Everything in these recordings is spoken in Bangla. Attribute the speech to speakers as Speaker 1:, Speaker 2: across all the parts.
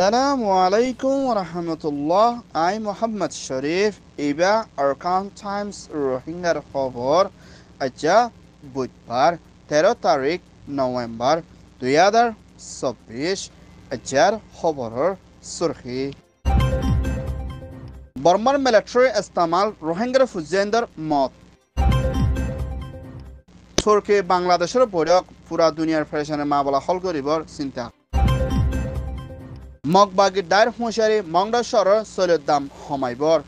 Speaker 1: Assalamu alaikum wa rahmatullah. I'm Muhammad Sharif. Iba Arkan Times Rohingya খবর আজা বুধবার 13 তারিখ নভেম্বর 2024 আজার খবরের সুরখি বর্মার মিলিটারি ইস্তেমাল রোহিঙ্গার ফুজিয়ানদের মত তুর্কি বাংলাদেশের বৈঠক পুরা দুনিয়ার ফেডারেশনে মামলা হল করিবার চিন্তা মগবাগি দায়ের হুঁশিয়ারি মংডা শহরের সৈলের দাম কমাইবর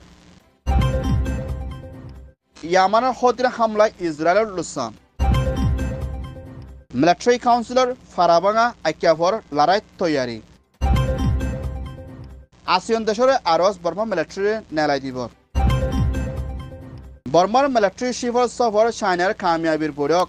Speaker 1: ইয়ামানের হতির হামলায় ইসরায়েলের লুসান মিলিটারি কাউন্সিলর ফারাবাঙা আইক্যাফর লড়াই তৈয়ারি আসিয়ান দেশের আরস বর্মা মিলিটারি নেলাই দিব বর্মার মিলিটারি শিফর সফর চাইনার কামিয়াবির বৈঠক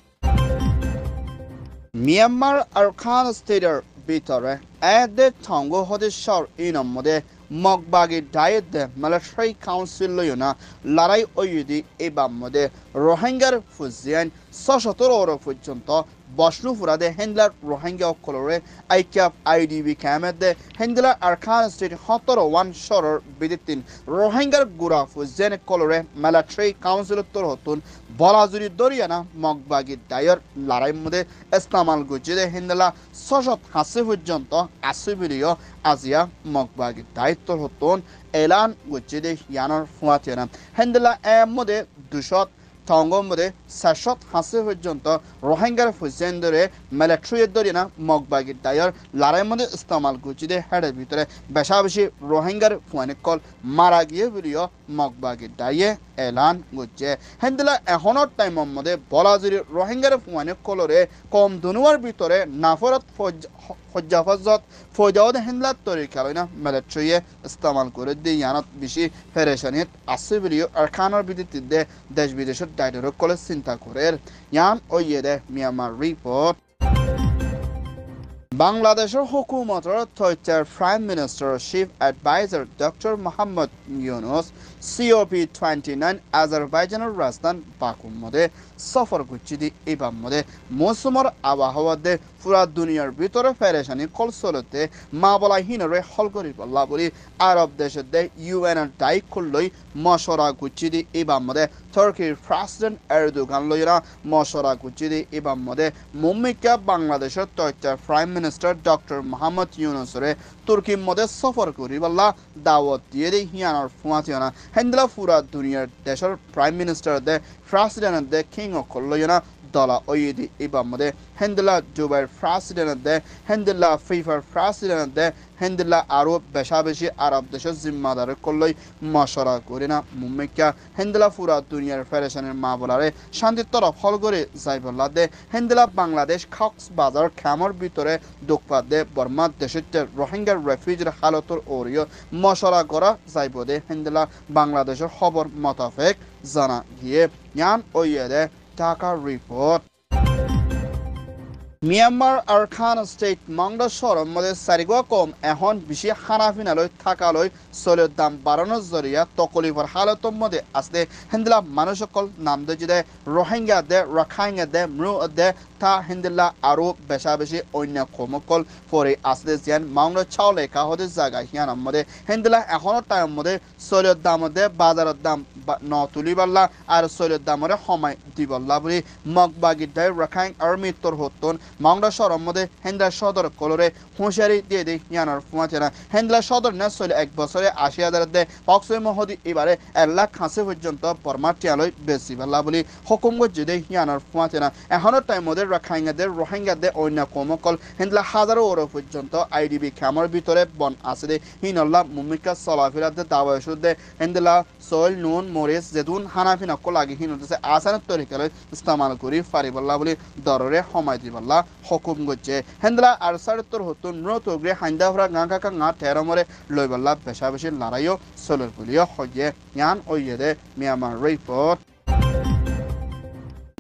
Speaker 1: মিয়ানমার আরকান স্টেটের ভিতরে এদের থঙ্গ হদেশ্বর ইনম মধ্যে মগবাগি ডায়েট মিলিটারি কাউন্সিল লইনা লড়াই ওইদি এবার মধ্যে রোহিঙ্গার ফুজিয়ান 617 পর্যন্ত বসনুপুরাদে হেন্ডলার রোহিঙ্গা অকলরে আইক্যাপ আইডিবি ক্যামেদে হেন্ডলার আরকান স্টেট 17 শহরের বিদিতিন রোহিঙ্গার গুড়া ফুজিয়ান কলরে মিলিটারি কাউন্সিল উত্তর হতুন বলাজুরি দরিয়ানা মগবাগি ডায়ের লড়াই মধ্যে ইস্তেমাল গুজিদে হেন্ডলা 680 পর্যন্ত আসিবিলিও আজিয়া মগবাগি দায়িত্ব হতুন এলান গুজিদে ইয়ানোর ফুয়াতিয়ানা হেন্ডলা এর মধ্যে 200 থঙ্গর মধ্যে 780 পর্যন্ত রোহিঙ্গার ফুজিয়ানদের মিলিটারি দরিয়ানা মগবাগি ডায়ের লড়াই মধ্যে ইস্তেমাল গুজিদে হেডের ভিতরে বেশা বেশি রোহিঙ্গার ফুয়ানিকল মারা গিয়ে বলিও মগবাগি ডাইয়ে এলান গুজে হেন্দিলা এখনের টাইমের মধ্যে বলাজুরি রোহিঙ্গার ফুয়ানিকলরে কম দুনুয়ার ভিতরে নাফরত ফজ্জাফজত ফৌজাওয়াদ হেন্দিলা তরিকা লইনা মিলিটারি ইস্তেমাল করে দিয়ে ইয়ানত বেশি ফেরেশানিত আছে বলিও আরকানের ভিত্তিতে দেশ বিদেশের ডাইরেক্ট কলে চিন্তা করে ইয়ান ওইয়ে মিয়ানমার রিপোর্ট বাংলাদেশের হুকুমতের তথ্যের prime minister chief adviser doctor Muhammad Yunus COP29 আজারবাইজানের রাজধানী বাকুর মধ্যে সফর করছি দি এবার মধ্যে মৌসুমের আবহাওয়াতে পুরা দুনিয়ার ভিতরে ফেরেশানি কলসলতে মা বলা হিনরে হল করি বললা বলি আরব দেশের দে ইউএনের দায়িত্ব করলই মশরা গুচ্ছি দি এবার মধ্যে তুর্কির প্রেসিডেন্ট এরদোগান লইরা মশরা গুচ্ছি দি এবার মধ্যে মুম্বিকা বাংলাদেশের তথ্যের প্রাইম মিনিস্টার ডক্টর মোহাম্মদ ইউনুসরে তুর্কির মধ্যে সফর করি বললা দাওয়াত দিয়ে দি হিয়ানোর ফুয়াতিয়না হেন্দিলা পুরা দুনিয়ার দেশের প্রাইম মিনিস্টার দে প্রেসিডেন্ট দে কিং অকলয়না দলা ওইদি এবার মধ্যে হেন্দিলা জুবাইর প্রেসিডেন্ট দে হেন্দিলা ফিফার প্রেসিডেন্ট দে হেন্দিলা আরো বেশা বেশি আরব দেশের জিম্মাদার করলই মশরা করে না মুম্বিকা হেন্দিলা পুরা দুনিয়ার ফেডারেশনের মা বলারে শান্তির তরফ হল করে যাইবল্লা দে হেন্দিলা বাংলাদেশ কক্সবাজার খামর ভিতরে দোকপাত দে বর্মা দেশের রোহিঙ্গার রেফিউজির হালতর ওরিও মশরা করা যাইব দে হেন্দিলা বাংলাদেশের খবর মোতাবেক জানা গিয়ে ইয়ান ওইয়ে দে Dhaka report Myanmar Arakan state Maungdaw শহরের মধ্যে সারিগোয়া কম এখন বেশি খানাফিনালয় থাকালয় চলের দাম বাড়ানোর জরিয়া তকলিফর হালতর মধ্যে আসতে হিন্দিলা মানুষ সকল নাম দিয়ে রোহিঙ্গা দে রাখাইঙ্গা দে মৃ দে তা হিন্দিলা আরও বেশা বেশি অন্য কমকল পরে আসতে যেন মংডা চাও লেখা হতে জায়গা হিয়ানার মধ্যে হিন্দিলা এখনো টাইম মধ্যে চলের দাম মধ্যে বাজারের দাম ন তুলিবাল্লা আর চলের দামরে সময় দিবল্লা বলে মগবাগি দায় রাখাইং আর মৃত্যুর হতন মংডা শহরের মধ্যে হেন্দ্রা সদর কলরে হুঁশিয়ারি দিয়ে দেয় ইয়ানোর ফুয়াচেনা হেন্দ্রা সদর না চলে 1 বছরে 80,000 দে পক্সই মহদি এবারে 1 লাখ খাসি পর্যন্ত পরমাটিয়ালয় বেশি ভাল্লা বলি হুকুম গজ্জে দেয় ইয়ানোর ফুয়াচেনা এখনো টাইম মধ্যে রাখাইঙ্গাদের রোহিঙ্গাদের অন্য কমকল হেন্দ্রা হাজারো ওর পর্যন্ত আইডিবি খামর ভিতরে বন আছে দে হিনল্লা মুমিকা সলাফিরাতে দাওয়া শুদ্ধে হেন্দ্রা সোয়েল নুন মরিস জেতুন হানাফিনা কো লাগি হিনতে আসানের তরিকালে ইস্তেমাল করি ফারিবল্লা বলি দররে সময় দিবল্লা হুকুম গজ্জে হেন্দ্রা আর সারতর হতুন নতগ্রে হাইন্দাফরা গাঙ্গাকা গা ঠেরমরে লইবল্লা বেশা বেশি লড়াইও সলর বলিও হয়ে ইয়ান ওইয়ে দে মিয়ানমার রিপোর্ট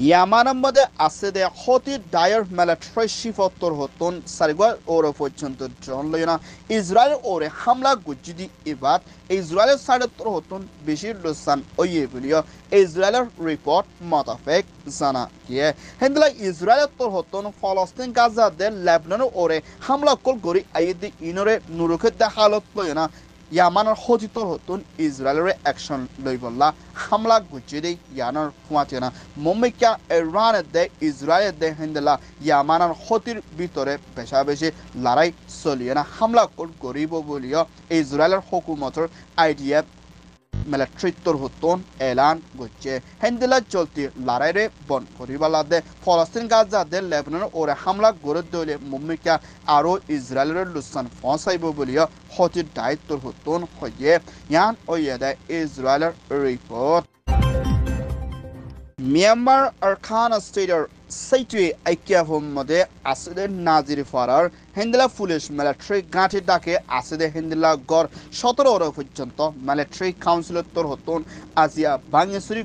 Speaker 1: ইয়ামানের মধ্যে আছে দে হতি ডায়ার মিলিটারি শিফতর হতন সারিগা ওরে পর্যন্ত ড্রোন লইনা ইসরায়েল ওরে হামলা গুজিদি এবার ইসরায়েলের সাইডে তোর হতন বেশি লোকসান ওইয়ে বলিও ইসরায়েলের রিপোর্ট মোতাবেক জানা গিয়ে হেন্দলা ইসরায়েলের তোর হতন ফলস্তিন গাজাদের লেবাননের ওরে হামলা কল গরি আইদি ইনরে নুরুখে হালত লইনা ইয়ামানৰ সজিতৰ হতুন ইজৰাইলৰে একশ্যন লৈ বল্লা হামলা গুজি দে ইয়ানৰ ফুৱাটিনা মুম্বাইকা ইৰাণ দে ইজৰাইল দে হেন্দলা ইয়ামানৰ সতিৰ ভিতৰে বেচা বেছি লৰাই চলিয়ে না হামলা কৰিব বুলিও ইজৰাইলৰ হুকুমতৰ IDF মিলিটারির হতন এলান করছে হেন্দিলা চলতি লড়াইরে বন করিবালাদে ফলস্তিন গাজাদে লেবানন ওরে হামলা গড়ে দলে মুম্মিকা আরো ইসরায়েলের লুসান ফসাইব বলিও হতির দায়িত্বর হতন হয়ে ইয়ান ওয়েদে ইসরায়েলের রিপোর্ট মিয়ানমার আরখান স্টেটের সেইটুয়ে আইকিয়াভূম মধ্যে আসিদে নাজির ফারার হেন্দিলা পুলিশ মিলিটারি গাঁঠি ডাকে আসিদে হেন্দিলা গড় 17 পর্যন্ত মিলিটারি কাউন্সিলর তোর হতন আজিয়া বাংলাদেশি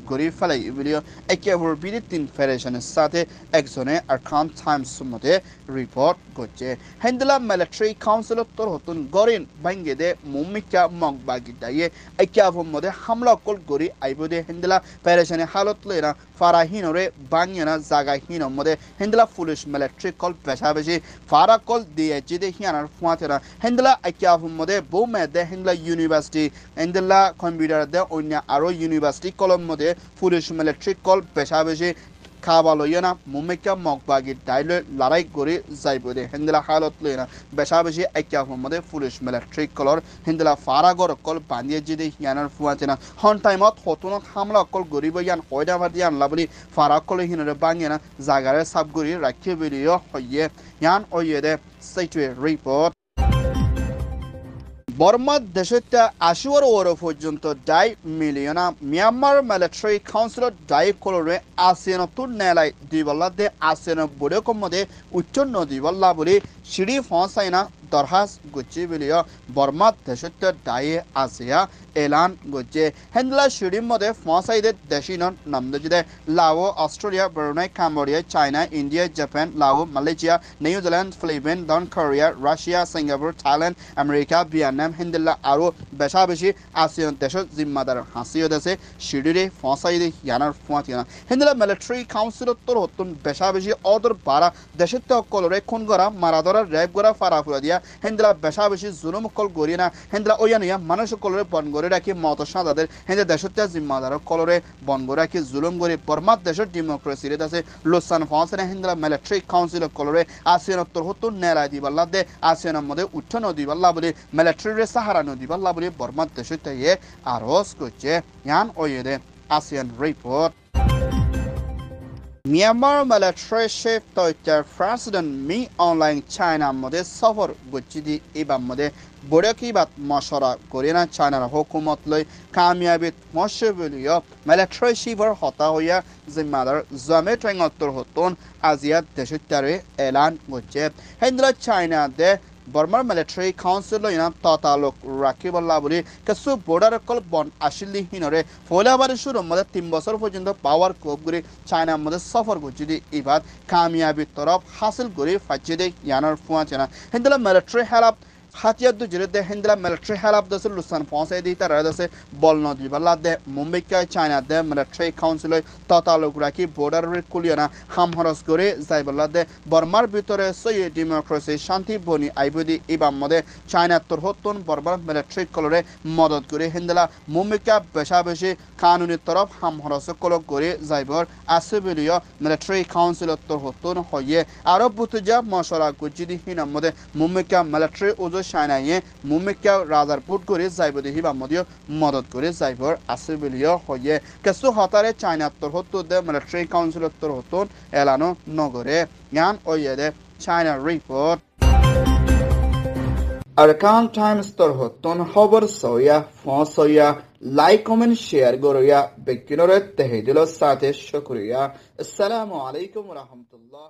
Speaker 1: গুড়ি ফেলাই বলিও আইকিয়াভূর বিধি 3 ফেডারেশনের সাথে একজনে আরখান টাইমস মধ্যে রিপোর্ট করছে হেন্দিলা মিলিটারি কাউন্সিলর তোর হতন গরিন ভাঙ্গে দে মুম্মিকা মগবাগি দাইয়ে আইকিয়াভূম মধ্যে হামলা কল গড়ি আইবদে হেন্দিলা ফেডারেশনে হালত লইনা ফারাহিনরে বাংয়ানা জাগাহীন মধ্যে হেন্দিলা পুলিশ মিলিটারি কল পেশা বেশি ফারা কল দিয়ে জিদে হিয়ানার ফুয়াতেরা হেন্দিলা আইকিয়াভূম মধ্যে বৌমে দে হেন্দিলা ইউনিভার্সিটি হেন্দিলা কম্পিউটার দে অন্য আরো ইউনিভার্সিটি কলম মধ্যে পুলিশ মিলিটারি কল পেশা বেশি খাবা লইয়া না মুম্বাইকা মগবাগি ডাইলে লড়াই করে যাইব দে হেন্দিলা হালত লইনা বেশা বেশি আইকিয়াভূম মধ্যে পুলিশ মিলিটারি কলর হেন্দিলা ফারাগর কল বান্ধিয়ে জিদে হিয়ানার ফুয়াতেনা হন টাইমত হতুনত হামলা কল গরিব ইয়ান কয়দা ভার দিয়ান লাবলি ফারা কল হিনরে বাঙিয়ে না জাগারে সাবগুড়ি রাখিয়ে বেরিয়ে হইয়ে ইয়ান ওইয়ে দে সেইটুয়ে রিপোর্ট বর্মা দেশতে 80 পর্যন্ত die মিলিয়না Myanmar military councillor die কলরে ASEAN তুর নেলাই দিবল্লা দে আসিয়ান বড়কম মধ্যে উচ্চ নদীবল্লা বলে সিঁড়ি ফসাইনা দরহাস গুচি বিলিও বর্মা দেশতে ডাইয়ে আসিয়া এলান গুজে হেন্দিলা সিঁড়ির মধ্যে ফসাইদে দেশিন নামদে Laos Australia Brunei Cambodia China India Japan Laos Malaysia New Zealand Philippine দক্ষিণ Korea Russia Singapore Thailand America Vietnam হেন্দিলা আরো বেশা বেশি আসিয়ান দেশের জিম্মাদার হাসিও দেশে সিঁড়িরে ফসাইদে ইয়ানার ফুয়াতিনা হেন্দিলা মিলিটারি কাউন্সিলর তোর হতুন বেশা বেশি অদর বারা দেশের কলরে খুন করা মারা ধরা রেপ করা ফারাফুরা দিয়া হেন্দিলা বেশা বেশি জুলুম কল গড়িয়ে না হেন্দিলা ওয়ানিয়া মানুষ কলরে বন গড়ে রাখি মত সাদাদের হেন্দে দেশের জিম্মাদার কলরে বন গড়ে রাখি জুলুম গড়ি বর্মা দেশের ডেমোক্রেসির আছে লোসান ফসাইনা হেন্দিলা মিলিটারি কাউন্সিলর কলরে আসিয়ান তোর হতুন নেলা দিবাল্লা দে আসিয়ানের মধ্যে উচ্চ নদীবাল্লা বলে মিলিটারি সাহারা নদীবাল্লা বলে বর্মা দেশের আরজ করছে ইয়ান ওয়েদে ASEAN report Myanmar military chief তৈতার প্রেসিডেন্ট মি অনলাইন চায়নার মধ্যে সফর গুচিদি এবার মধ্যে বড়কিবাত মশরা করে না চায়নার হুকুমত লই কামিয়াবিত মশে বলিও মিলিটারি চিফর হতা হইয়া জিম্মাদার জামে ট্রেঙ্গত্তর হতন আজিয়া দেশত্যারে এলান করছে হেন্দ্রা চায়না দে বর্মার মিলিটারি কাউন্সিল ইনাম ততালুক রাখিবল্লা বলি কিছু বর্ডার কল বন আসিলি হিনরে ফলাবারের শুরুর মধ্যে 3 বছর পর্যন্ত পাওয়ার কোপগুলি চায়নার মধ্যে সফর করছে দি এবার কামিয়াবি তরফ হাসিল করে ফাঁচে দে ইয়ানার ফুয়াছে না হিন্দুলা মিলিটারি হেল্প হাতিয়ার দু জিরে দে হিন্দুলা মিলিটারি হেল্প দছে লুসান পৌঁছে দি তার দছে বল নদী বল্লা দে মুম্বাইকে চায়না দে মিলিটারি কাউন্সিল ততালুক রাখি বর্ডারের কুলিয়ানা হামহরস করে যাই বল্লা দে বর্মার ভিতরে সই ডেমোক্রেসি শান্তি বনি আইবদি এবার মধ্যে চায়না তোর হতুন বর্মার মিলিটারি কলরে মদত করে হিন্দুলা মুম্বাইকে বেশা বেশি কানুনি তরফ হামহরস কলক করে যাইবর আছে বলিও মিলিটারি কাউন্সিল তোর হতুন হইয়ে আরো বুতুজা মশলা গুজিদি হিনার মধ্যে মুম্বাইকে মিলিটারি ওজো চায়নাইয়ে মুম্বাইকে রাজারপুট করে যাইব দেখি বা মদিও মদত করে যাইবর আছে বলিও হইয়ে কিছু হতারে চায়না তোর হতুন দে মিলিটারি কাউন্সিল তোর হতুন এলানো নগরে জ্ঞান ওইয়ে দে চায়না রিপোর্ট আরকান টাইমস তোর হতুন খবর সইয়া ফসইয়া লাইক কমেন্ট শেয়ার গরইয়া বেকিনরে তেহেদিল সাথে শুকরিয়া আসসালামু আলাইকুম ওয়া রাহমাতুল্লাহ।